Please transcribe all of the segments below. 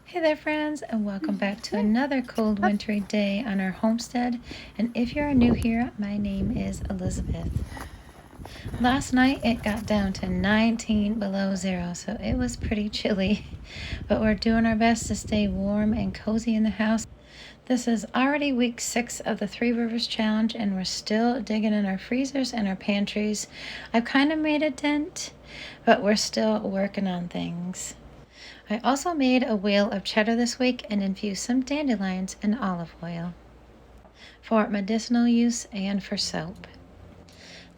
Hey there friends, and welcome back to another cold wintry day on our homestead. And if you're new here, my name is Elizabeth. Last night it got down to 19 below zero, so it was pretty chilly, but we're doing our best to stay warm and cozy in the house. This is already week 6 of the Three Rivers Challenge, and we're still digging in our freezers and our pantries. I've kind of made a dent, but we're still working on things. I also made a wheel of cheddar this week and infused some dandelions in olive oil for medicinal use and for soap.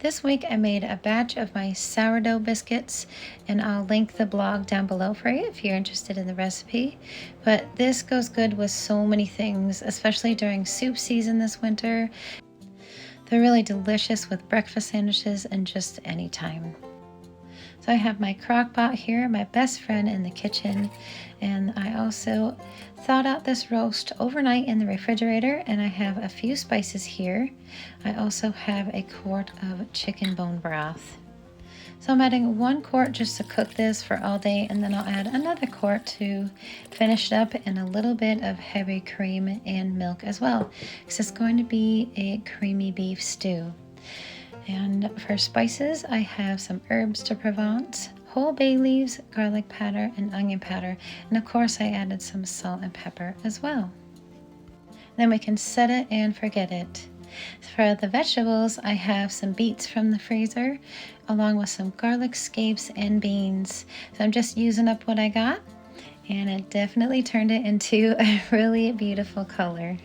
This week I made a batch of my sourdough biscuits, and I'll link the blog down below for you if you're interested in the recipe. But this goes good with so many things, especially during soup season this winter. They're really delicious with breakfast sandwiches and just any time. So I have my crock pot here, my best friend in the kitchen, and I also thawed out this roast overnight in the refrigerator, and I have a few spices here. I also have a quart of chicken bone broth. So I'm adding 1 quart just to cook this for all day, and then I'll add another quart to finish it up, and a little bit of heavy cream and milk as well, because it's going to be a creamy beef stew. And for spices, I have some herbs de Provence, whole bay leaves, garlic powder, and onion powder. And of course, I added some salt and pepper as well. Then we can set it and forget it. For the vegetables, I have some beets from the freezer, along with some garlic scapes and beans. So I'm just using up what I got, and it definitely turned it into a really beautiful color.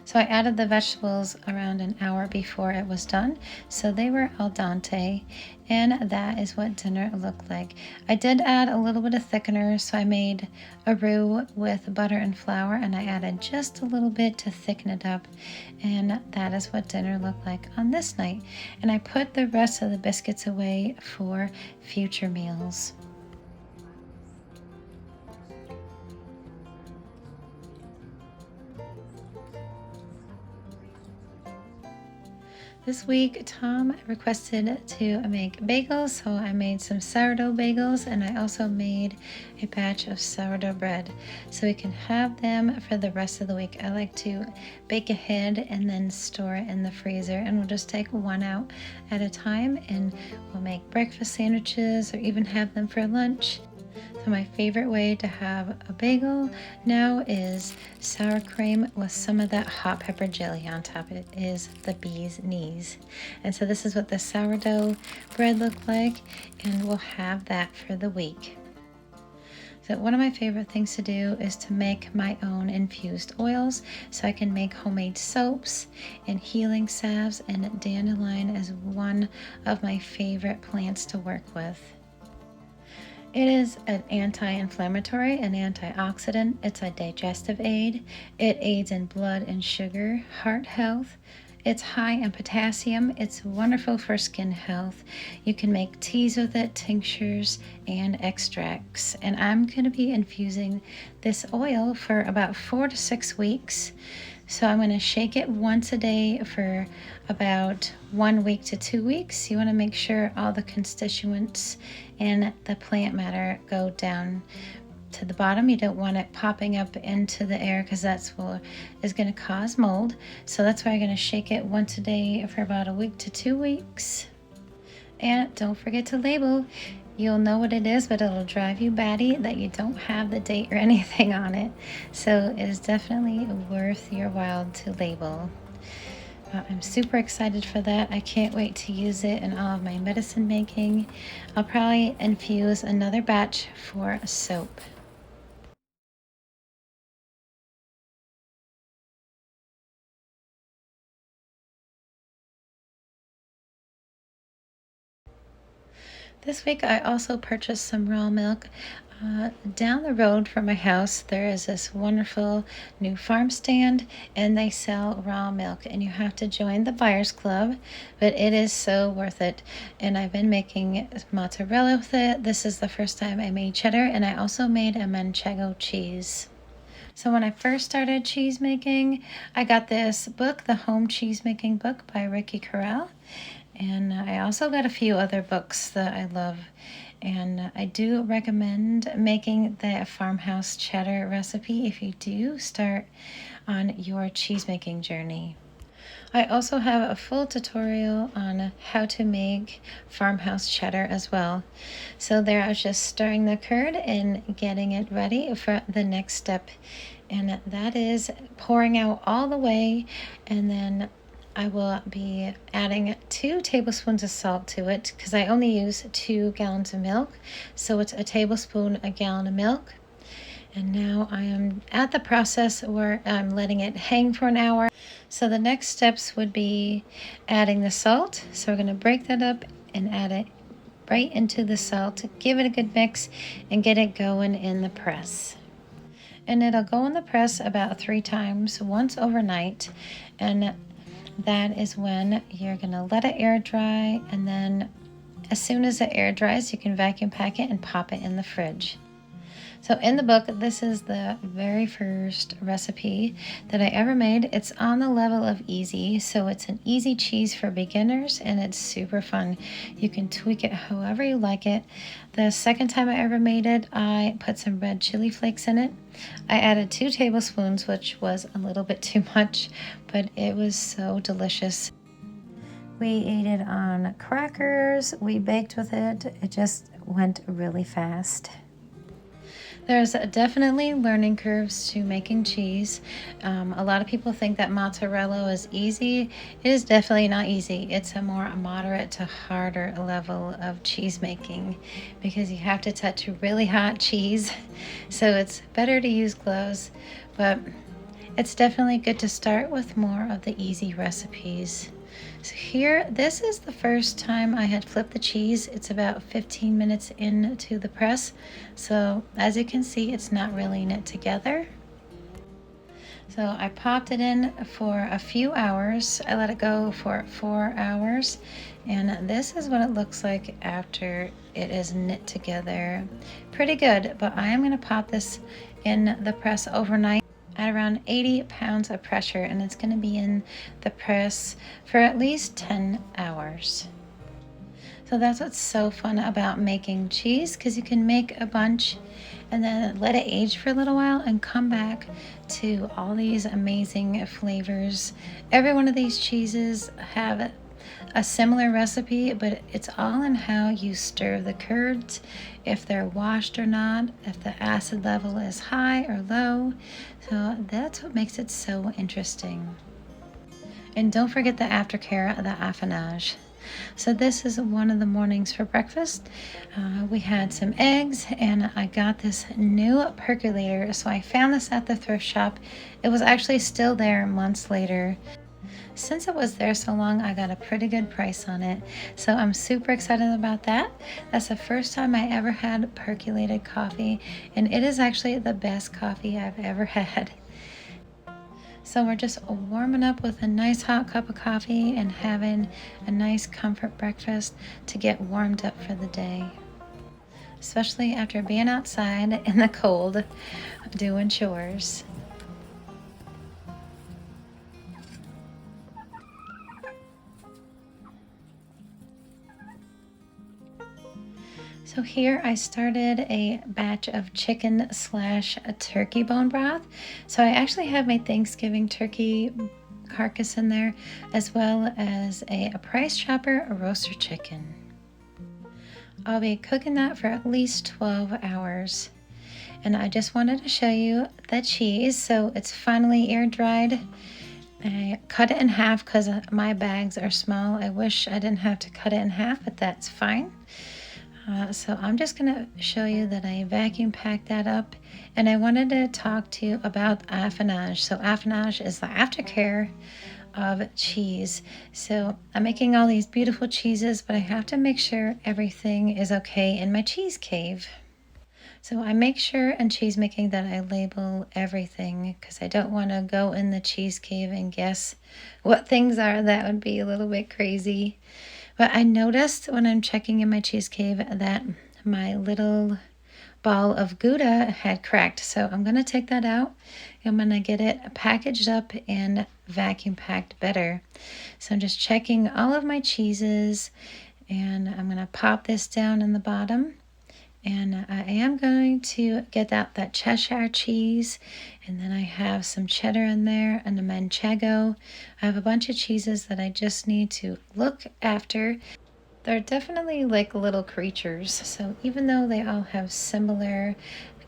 So I added the vegetables around an hour before it was done, so they were al dente, and that is what dinner looked like. I did add a little bit of thickener, so I made a roux with butter and flour, and I added just a little bit to thicken it up, and that is what dinner looked like on this night. And I put the rest of the biscuits away for future meals. This week, Tom requested to make bagels, so I made some sourdough bagels, and I also made a batch of sourdough bread so we can have them for the rest of the week. I like to bake ahead and then store it in the freezer, and we'll just take one out at a time, and we'll make breakfast sandwiches or even have them for lunch. So my favorite way to have a bagel now is sour cream with some of that hot pepper jelly on top. It is the bee's knees. And so this is what the sourdough bread looked like, and we'll have that for the week. So one of my favorite things to do is to make my own infused oils, so I can make homemade soaps and healing salves, and dandelion is one of my favorite plants to work with. It is an anti-inflammatory and antioxidant. It's a digestive aid. It aids in blood and sugar, heart health. It's high in potassium. It's wonderful for skin health. You can make teas with it, tinctures, and extracts. And I'm going to be infusing this oil for about 4 to 6 weeks. So I'm going to shake it once a day for about 1 week to 2 weeks. You want to make sure all the constituents and the plant matter go down to the bottom. You don't want it popping up into the air, because that's what is going to cause mold. So that's why I'm going to shake it once a day for about 1 week to 2 weeks. And don't forget to label. You'll know what it is, but it'll drive you batty that you don't have the date or anything on it. So it is definitely worth your while to label. I'm super excited for that. I can't wait to use it in all of my medicine making. I'll probably infuse another batch for a soap. This week I also purchased some raw milk. Down the road from my house there is this wonderful new farm stand, and they sell raw milk, and you have to join the buyers club, but it is so worth it. And I've been making mozzarella with it. This is the first time I made cheddar, and I also made a manchego cheese. So when I first started cheese making, I got this book, the Home Cheesemaking book by Ricky Corral. And I also got a few other books that I love. And I do recommend making the farmhouse cheddar recipe if you do start on your cheese making journey. I also have a full tutorial on how to make farmhouse cheddar as well. So there I was just stirring the curd and getting it ready for the next step. And that is pouring out all the way, and then I will be adding 2 tablespoons of salt to it because I only use 2 gallons of milk. So it's a tablespoon a gallon of milk. And now I am at the process where I'm letting it hang for an hour. So the next steps would be adding the salt. So we're going to break that up and add it right into the salt. Give it a good mix and get it going in the press. And it'll go in the press about 3 times, once overnight. And that is when you're going to let it air dry. And then as soon as the air dries, you can vacuum pack it and pop it in the fridge. So in the book, this is the very first recipe that I ever made. It's on the level of easy, so it's an easy cheese for beginners, and it's super fun. You can tweak it however you like it. The second time I ever made it, I put some red chili flakes in it. I added 2 tablespoons, which was a little bit too much, but it was so delicious. We ate it on crackers, we baked with it. It just went really fast. There's definitely learning curves to making cheese. A lot of people think that mozzarella is easy. It is definitely not easy. It's a more moderate to harder level of cheese making because you have to touch really hot cheese. So it's better to use gloves, but it's definitely good to start with more of the easy recipes. So here, this is the first time I had flipped the cheese. It's about 15 minutes into the press. So as you can see, it's not really knit together. So I popped it in for a few hours. I let it go for 4 hours. And this is what it looks like after it is knit together. Pretty good, but I am going to pop this in the press overnight at around 80 pounds of pressure, and it's going to be in the press for at least 10 hours. So that's what's so fun about making cheese, because you can make a bunch and then let it age for a little while and come back to all these amazing flavors. Every one of these cheeses have a similar recipe, but it's all in how you stir the curds, if they're washed or not, if the acid level is high or low. So that's what makes it so interesting. And don't forget the aftercare, the affinage. So this is one of the mornings for breakfast. We had some eggs, and I got this new percolator. So I found this at the thrift shop. It was actually still there months later. Since it was there so long, I got a pretty good price on it. So I'm super excited about that. That's the first time I ever had percolated coffee, and it is actually the best coffee I've ever had. So we're just warming up with a nice hot cup of coffee and having a nice comfort breakfast to get warmed up for the day. Especially after being outside in the cold doing chores. So here I started a batch of chicken / turkey bone broth. So I actually have my Thanksgiving turkey carcass in there, as well as a price chopper, a roaster chicken. I'll be cooking that for at least 12 hours. And I just wanted to show you the cheese. So it's finally air dried. I cut it in half because my bags are small. I wish I didn't have to cut it in half, but that's fine. So I'm just going to show you that I vacuum packed that up, and I wanted to talk to you about affinage. So affinage is the aftercare of cheese. So I'm making all these beautiful cheeses, but I have to make sure everything is okay in my cheese cave. So I make sure in cheese making that I label everything, because I don't want to go in the cheese cave and guess what things are. That would be a little bit crazy. But I noticed when I'm checking in my cheese cave that my little ball of Gouda had cracked. So I'm going to take that out. I'm going to get it packaged up and vacuum packed better. So I'm just checking all of my cheeses, and I'm going to pop this down in the bottom. And I am going to get out that Cheshire cheese, and then I have some cheddar in there and a manchego. I have a bunch of cheeses that I just need to look after. They're definitely like little creatures, so even though they all have similar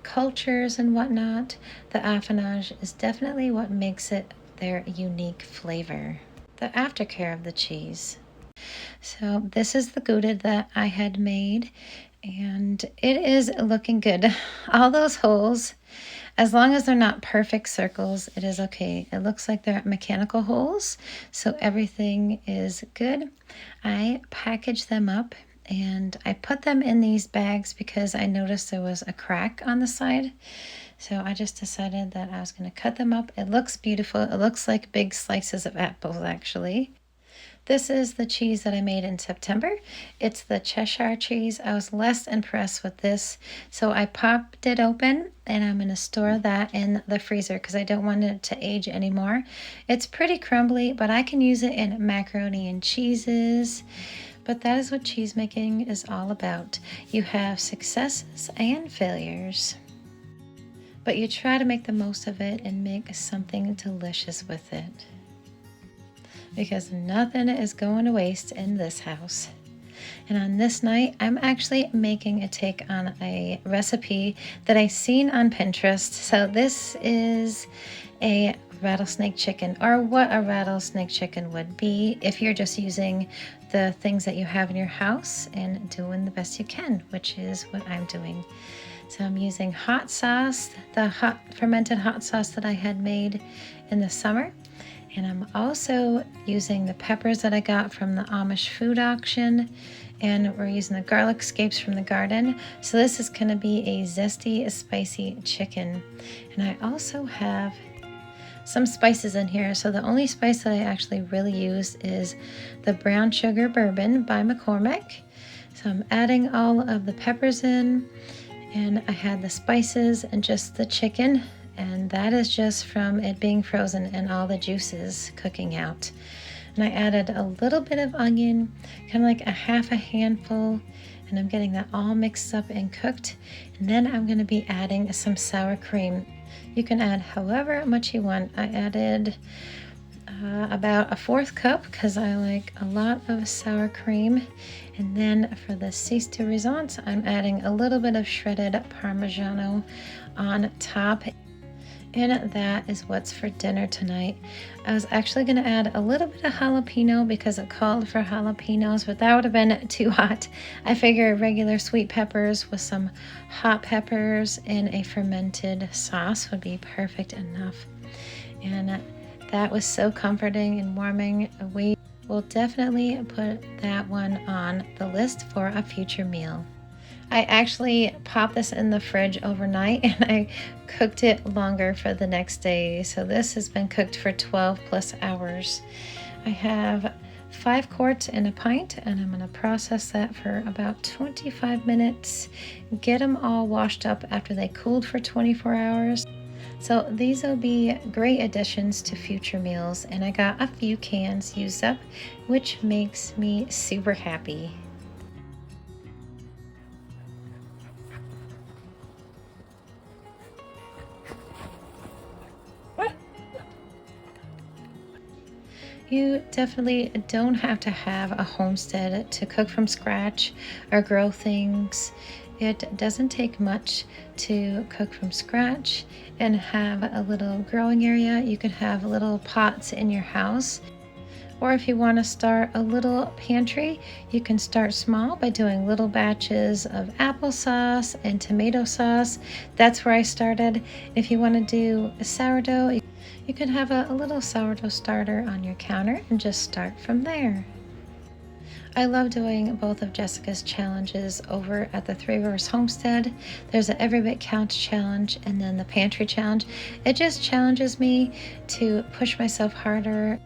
cultures and whatnot, the affinage is definitely what makes it their unique flavor. The aftercare of the cheese. So this is the Gouda that I had made, and it is looking good. All those holes, as long as they're not perfect circles, it is okay. It looks like they're mechanical holes, so everything is good. I packaged them up and I put them in these bags because I noticed there was a crack on the side. So I just decided that I was going to cut them up. It looks beautiful. It looks like big slices of apples, actually. This is the cheese that I made in September. It's the Cheshire cheese. I was less impressed with this, so I popped it open and I'm going to store that in the freezer because I don't want it to age anymore. It's pretty crumbly, but I can use it in macaroni and cheeses. But that is what cheese making is all about. You have successes and failures, but you try to make the most of it and make something delicious with it, because nothing is going to waste in this house. And on this night, I'm actually making a take on a recipe that I seen on Pinterest. So this is a rattlesnake chicken, or what a rattlesnake chicken would be if you're just using the things that you have in your house and doing the best you can, which is what I'm doing. So I'm using hot sauce, the hot fermented hot sauce that I had made in the summer. And I'm also using the peppers that I got from the Amish food auction. And we're using the garlic scapes from the garden. So this is going to be a zesty, spicy chicken. And I also have some spices in here. So the only spice that I actually really use is the brown sugar bourbon by McCormick. So I'm adding all of the peppers in. And I had the spices and just the chicken. And that is just from it being frozen and all the juices cooking out. And I added a little bit of onion, kind of like a half a handful, and I'm getting that all mixed up and cooked. And then I'm going to be adding some sour cream. You can add however much you want. I added about a 1/4 cup because I like a lot of sour cream. And then for the cease de resistance, I'm adding a little bit of shredded Parmigiano on top. And that is what's for dinner tonight. I was actually going to add a little bit of jalapeno because it called for jalapenos, but that would have been too hot. I figure regular sweet peppers with some hot peppers and a fermented sauce would be perfect enough. And that was so comforting and warming. We will definitely put that one on the list for a future meal. I actually popped this in the fridge overnight and I cooked it longer for the next day. So this has been cooked for 12 plus hours. I have 5 quarts in a pint and I'm going to process that for about 25 minutes. Get them all washed up after they cooled for 24 hours. So these will be great additions to future meals, and I got a few cans used up, which makes me super happy. You definitely don't have to have a homestead to cook from scratch or grow things. It doesn't take much to cook from scratch and have a little growing area. You can have little pots in your house. Or if you want to start a little pantry, you can start small by doing little batches of applesauce and tomato sauce. That's where I started. If you want to do a sourdough, you can have a little sourdough starter on your counter and just start from there. I love doing both of Jessica's challenges over at the Three Rivers Homestead. There's a Every Bit Counts challenge and then the pantry challenge. It just challenges me to push myself harder.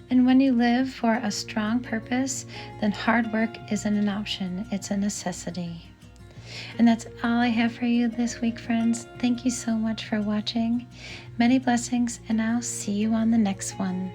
And when you live for a strong purpose, then hard work isn't an option, it's a necessity. And that's all I have for you this week, friends. Thank you so much for watching. Many blessings, and I'll see you on the next one.